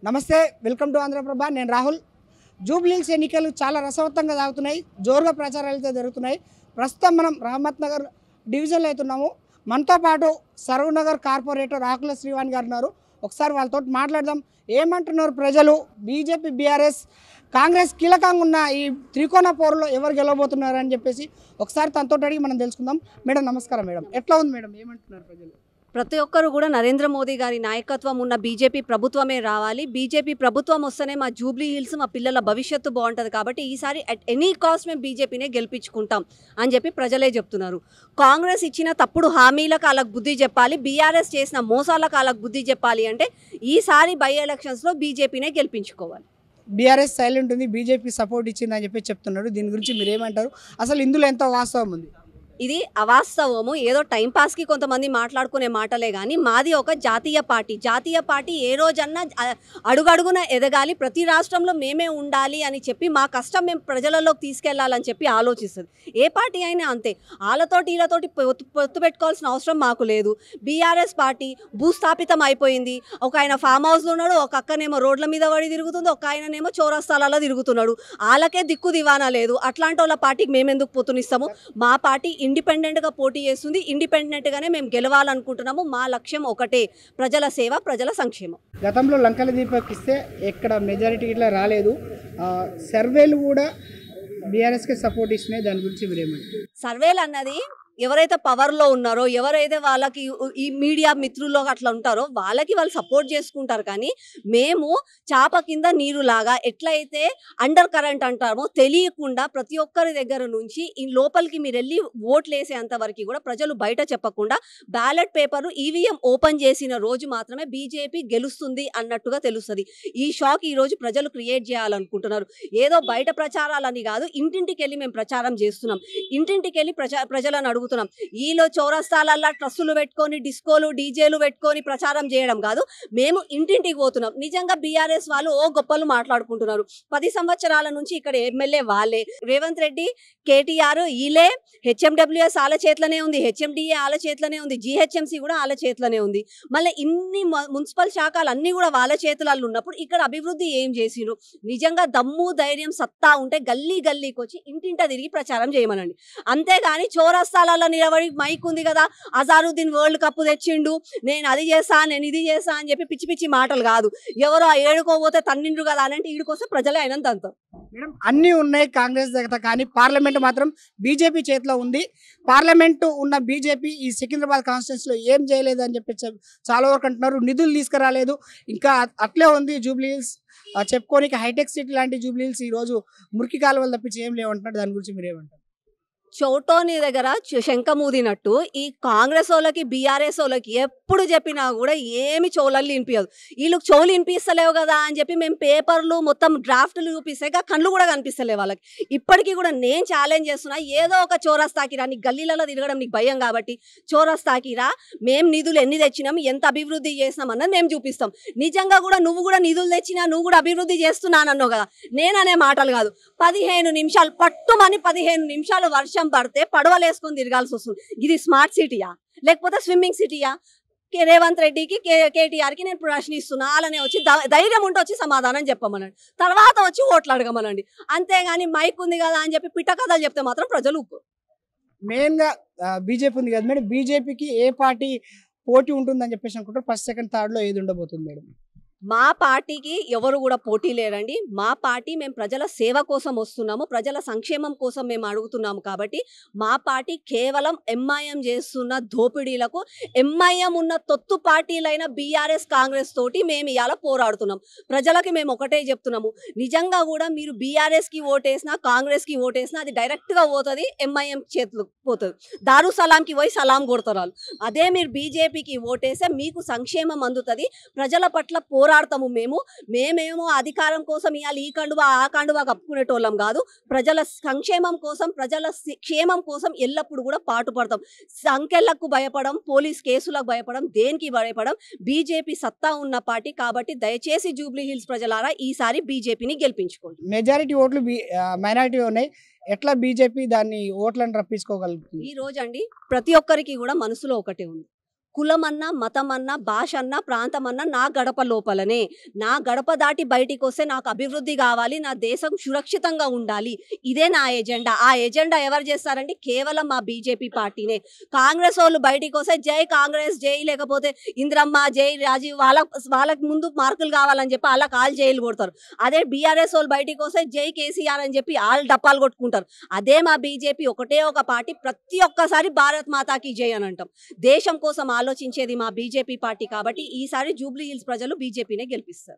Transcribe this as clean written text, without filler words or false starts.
నమస్తే, welcome to Andhraprabha. నేను రాహుల్. జూబ్లీహిల్స్ ఎన్నికలు చాలా రసవత్తంగా సాగుతున్నాయి. జోరుగా ప్రచారాలు అయితే జరుగుతున్నాయి. ప్రస్తుతం మనం రహమత్ నగర్ డివిజన్లో అవుతున్నాము. మనతో పాటు సరూర్ నగర్ కార్పొరేటర్ ఆకుల శ్రీవాణి గారు ఉన్నారు. ఒకసారి వాళ్ళతో మాట్లాడదాం. ఏమంటున్నారు ప్రజలు? బీజేపీ, బీఆర్ఎస్, కాంగ్రెస్ కీలకంగా ఉన్న ఈ త్రికోణ పోరులో ఎవరు గెలవబోతున్నారు అని చెప్పేసి ఒకసారి తనతో అడిగి మనం తెలుసుకుందాం. మేడం నమస్కారం. మేడం ఎట్లా ఉంది మేడం? ఏమంటున్నారు ప్రజలు? ప్రతి ఒక్కరు కూడా నరేంద్ర మోదీ గారి నాయకత్వం ఉన్న బీజేపీ ప్రభుత్వమే రావాలి. బీజేపీ ప్రభుత్వం వస్తేనే మా జూబ్లీ హిల్స్, మా పిల్లల భవిష్యత్తు బాగుంటుంది. కాబట్టి ఈసారి అట్ ఎనీ కాస్ట్ మేము బీజేపీనే గెలిపించుకుంటాం అని చెప్పి ప్రజలే చెప్తున్నారు. కాంగ్రెస్ ఇచ్చిన తప్పుడు హామీలకు వాళ్ళకు బుద్ధి చెప్పాలి, బీఆర్ఎస్ చేసిన మోసాలకు వాళ్ళకు బుద్ధి చెప్పాలి. అంటే ఈసారి బై ఎలక్షన్స్లో బీజేపీనే గెలిపించుకోవాలి. బీఆర్ఎస్ సైలెంట్ ఉంది, బీజేపీ సపోర్ట్ ఇచ్చిందని చెప్పి చెప్తున్నారు. దీని గురించి మీరు ఏమంటారు? అసలు ఇందులో ఎంత వాస్తవం ఉంది? ఇది అవాస్తవము. ఏదో టైంపాస్కి కొంతమంది మాట్లాడుకునే మాటలే కానీ మాది ఒక జాతీయ పార్టీ. జాతీయ పార్టీ ఏ రోజన్నా అడుగడుగున ఎదగాలి, ప్రతి రాష్ట్రంలో మేమే ఉండాలి అని చెప్పి మా కష్టం మేము ప్రజలలోకి తీసుకెళ్లాలని చెప్పి ఆలోచిస్తుంది. ఏ పార్టీ అయినా అంతే. వాళ్ళతోటి వీళ్ళతోటి పొత్తు పెట్టుకోవాల్సిన అవసరం మాకు లేదు. బీఆర్ఎస్ పార్టీ భూస్థాపితం అయిపోయింది. ఒక ఆయన ఫామ్ హౌస్లో ఉన్నాడు, ఒక అక్కనేమో రోడ్ల మీద పడి తిరుగుతుంది, ఒక ఆయననేమో చౌరస్తాలలో తిరుగుతున్నాడు. వాళ్ళకే దిక్కు దివానా లేదు. అట్లాంటి వాళ్ళ పార్టీకి మేమెందుకు పొత్తునిస్తాము? మా పార్టీ ఇండిపెండెంట్గా పోటీ చేస్తుంది. ఇండిపెండెంట్గానే మేము గెలవాలనుకుంటున్నాము. మా లక్ష్యం ఒకటే, ప్రజల సేవ, ప్రజల సంక్షేమం. గతంలో లంకల దీపక్ ఇస్తే ఎక్కడ మెజారిటీ ఇట్లా రాలేదు. సర్వేలు కూడా బీఆర్ఎస్కి సపోర్ట్ ఇస్తున్నాయి. దాని గురించి మీరు ఏమంటారు? సర్వేలు అన్నది ఎవరైతే పవర్లో ఉన్నారో, ఎవరైతే వాళ్ళకి ఈ మీడియా మిత్రుల్లో అట్లా ఉంటారో వాళ్ళకి వాళ్ళు సపోర్ట్ చేసుకుంటారు. కానీ మేము చాప కింద నీరులాగా ఎట్లయితే అండర్ కరెంట్ అంటామో తెలియకుండా ప్రతి ఒక్కరి దగ్గర నుంచి ఈ లోపలికి మీరు వెళ్ళి ఓట్లు వేసేంత వరకు కూడా ప్రజలు బయట చెప్పకుండా బ్యాలెట్ పేపర్ ఈవీఎం ఓపెన్ చేసిన రోజు మాత్రమే బీజేపీ గెలుస్తుంది అన్నట్టుగా తెలుస్తుంది. ఈ షాక్ ఈ రోజు ప్రజలు క్రియేట్ చేయాలనుకుంటున్నారు. ఏదో బయట ప్రచారాలని కాదు, ఇంటింటికి వెళ్ళి మేము ప్రచారం చేస్తున్నాం. ఇంటింటికి వెళ్ళి ప్రజలను అడుగుతున్నాం. ఈలో చౌరస్తాలల్లా ట్రస్సులు పెట్టుకొని, డిస్కోలు, డీజేలు పెట్టుకొని ప్రచారం చేయడం కాదు. మేము ఇంటింటికి పోతున్నాం. నిజంగా బీఆర్ఎస్ వాళ్ళు ఓ గొప్పలు మాట్లాడుకుంటున్నారు. 10 సంవత్సరాల నుంచి ఇక్కడ ఎమ్మెల్యే వాళ్ళే, రేవంత్ రెడ్డి, కేటీఆర్ వీళ్ళే, హెచ్ఎండబ్ల్యూఎస్ వాళ్ళ చేతిలోనే ఉంది, హెచ్ఎండిఏ వాళ్ళ చేతిలోనే ఉంది, జీహెచ్ఎంసీ కూడా వాళ్ళ చేతిలోనే ఉంది. మళ్ళీ ఇన్ని మున్సిపల్ శాఖలు అన్నీ కూడా వాళ్ళ చేతులలో ఉన్నప్పుడు ఇక్కడ అభివృద్ధి ఏం చేసిరు? నిజంగా దమ్ము, ధైర్యం, సత్తా ఉంటే గల్లీ గల్లీకి వచ్చి ఇంటింట తిరిగి ప్రచారం చేయమనండి. అంతేగాని చౌరస్తాల నిలబడి మైక్ ఉంది కదా, అజారుద్దీన్ వరల్డ్ కప్ తెచ్చిండు, నేను అది చేస్తా, నేను ఇది చేస్తా అని చెప్పి పిచ్చి పిచ్చి మాటలు కాదు. ఎవరో ఏడుకోపోతే తన్నిండ్రు కదా అని అంటే ఈడుకొస్తే ప్రజలే అయినంత అంతం. మేడం అన్నీ ఉన్నాయి కాంగ్రెస్ దగ్గర, కానీ పార్లమెంట్ మాత్రం బీజేపీ చేతిలో ఉంది. పార్లమెంటు ఉన్న బీజేపీ ఈ సికింద్రాబాద్ కాన్స్టిట్యూన్సీలో ఏం చేయలేదు అని చెప్పి చాలా వరకు అంటున్నారు. నిధులు తీసుకురాలేదు, ఇంకా అట్లే ఉంది జూబ్లీహిల్స్. చెప్పుకోనికి హైటెక్ సిటీ లాంటి జూబ్లీహిల్స్ ఈరోజు మురికి కాలువలు తప్పించి ఏం లేవంటున్నారు. దాని గురించి మీరు ఏమంటారు? చౌటోని దగ్గర శంఖమూదినట్టు ఈ కాంగ్రెస్ వాళ్ళకి, బీఆర్ఎస్ వాళ్ళకి ఎప్పుడు చెప్పినా కూడా ఏమి చౌలల్లి వినిపించదు. వీళ్ళు చౌలు వినిపిస్తలేవు కదా అని చెప్పి మేము పేపర్లు మొత్తం డ్రాఫ్ట్లు చూపిస్తే కళ్ళు కూడా కనిపిస్తలేవు వాళ్ళకి. ఇప్పటికీ కూడా నేను ఛాలెంజ్ చేస్తున్నా, ఏదో ఒక చౌరస్తాకి రా, నీకు గల్లీలలో తిరగడం నీకు భయం కాబట్టి చౌరస్తాకి రా, మేము నిధులు ఎన్ని తెచ్చినాం, ఎంత అభివృద్ధి చేసినాం అన్నది మేము చూపిస్తాం. నిజంగా కూడా నువ్వు కూడా నిధులు తెచ్చినా, నువ్వు కూడా అభివృద్ధి చేస్తున్నానన్నావు కదా, నేననే మాటలు కాదు. 15 నిమిషాలు పట్టుమని 15 నిమిషాలు వర్షం పడితే పడవలేసుకొని తిరగాల్సి వస్తుంది. ఇది స్మార్ట్ సిటీయా లేకపోతే స్విమ్మింగ్ సిటీయా? రేవంత్ రెడ్డికి, కేటీఆర్కి నేను ప్రశ్నిస్తున్నా. అలానే వచ్చి ధైర్యం ఉంటే వచ్చి సమాధానం చెప్పమనండి, తర్వాత వచ్చి ఓట్లు అడగమనండి. అంతేగాని మైక్ ఉంది కదా అని చెప్పి పిట్ట కథలు చెప్తే మాత్రం ప్రజలు మెయిన్గా బీజేపీ ఉంది కదా మేడం, బీజేపీకి ఏ పార్టీ పోటీ ఉంటుందని చెప్పేసి అనుకుంటారు? ఫస్ట్, సెకండ్, థర్డ్లో ఏది ఉండబోతుంది మేడం? మా పార్టీకి ఎవరు కూడా పోటీ లేరండి. మా పార్టీ మేము ప్రజల సేవ కోసం వస్తున్నాము, ప్రజల సంక్షేమం కోసం మేము అడుగుతున్నాము. కాబట్టి మా పార్టీ కేవలం ఎంఐఎం చేస్తున్న దోపిడీలకు, ఎంఐఎం ఉన్న తొత్తు పార్టీలైన బీఆర్ఎస్, కాంగ్రెస్ తోటి మేము ఇవాళ పోరాడుతున్నాం. ప్రజలకి మేము ఒకటే చెప్తున్నాము, నిజంగా కూడా మీరు బీఆర్ఎస్కి ఓటేసినా, కాంగ్రెస్కి ఓటేసినా అది డైరెక్ట్గా పోతుంది, ఎంఐఎం చేతులకు పోతుంది. దారు సలాంకి పోయి సలాం కొడతారు. అదే మీరు బీజేపీకి ఓటేస్తే మీకు సంక్షేమం అందుతుంది, ప్రజల పట్ల పోరాడతాము. మేమేమో అధికారం కోసం ఇవాళ ఈ కండువా ఆ కండువా కప్పుకునేటోళ్ళం కాదు. ప్రజల సంక్షేమం కోసం, ప్రజల క్షేమం కోసం ఎల్లప్పుడు కూడా పాటుపడతాం. సంఖ్యలకు భయపడం, పోలీస్ కేసులకు భయపడం, దేనికి భయపడం. బీజేపీ సత్తా ఉన్న పార్టీ కాబట్టి దయచేసి జూబ్లీ హిల్స్ ప్రజలారా ఈసారి బీజేపీని గెలిపించుకోండి. మెజారిటీ ఓట్లు మైనారిటీ ఉన్నాయి, ఎట్లా బీజేపీ దాన్ని ఓట్లను రప్పించుకోగలుగుతుంది? ఈ రోజు అండి ప్రతి ఒక్కరికి కూడా మనసులో ఒకటే ఉంది, కులమన్నా, మతమన్నా, భాష అన్నా, ప్రాంతం అన్నా నా గడప లోపలనే. నా గడప దాటి బయటికొస్తే నాకు అభివృద్ధి కావాలి, నా దేశం సురక్షితంగా ఉండాలి. ఇదే నా ఎజెండా. ఆ ఎజెండా ఎవరు చేస్తారంటే కేవలం మా బీజేపీ పార్టీనే. కాంగ్రెస్ వాళ్ళు బయటికొస్తే జై కాంగ్రెస్, జై లేకపోతే ఇందిరమ్మ, జై రాజీవ్ వాళ్ళకి ముందు మార్కులు కావాలని చెప్పి ఆళ్ళకి ఆళ్ళు జైలు కొడతారు. అదే బీఆర్ఎస్ వాళ్ళు బయటికొస్తే జై కేసీఆర్ అని చెప్పి ఆళ్ళు డప్పాలు కొట్టుకుంటారు. అదే మా బీజేపీ ఒకటే ఒక పార్టీ. ప్రతి ఒక్కసారి భారత్ మాతాకి జై అని అంటాం. దేశం కోసం ఆలోచించేది మా బీజేపీ పార్టీ కాబట్టి ఈసారి జూబ్లీ హిల్స్ ప్రజలు బీజేపీనే గెలిపిస్తారు.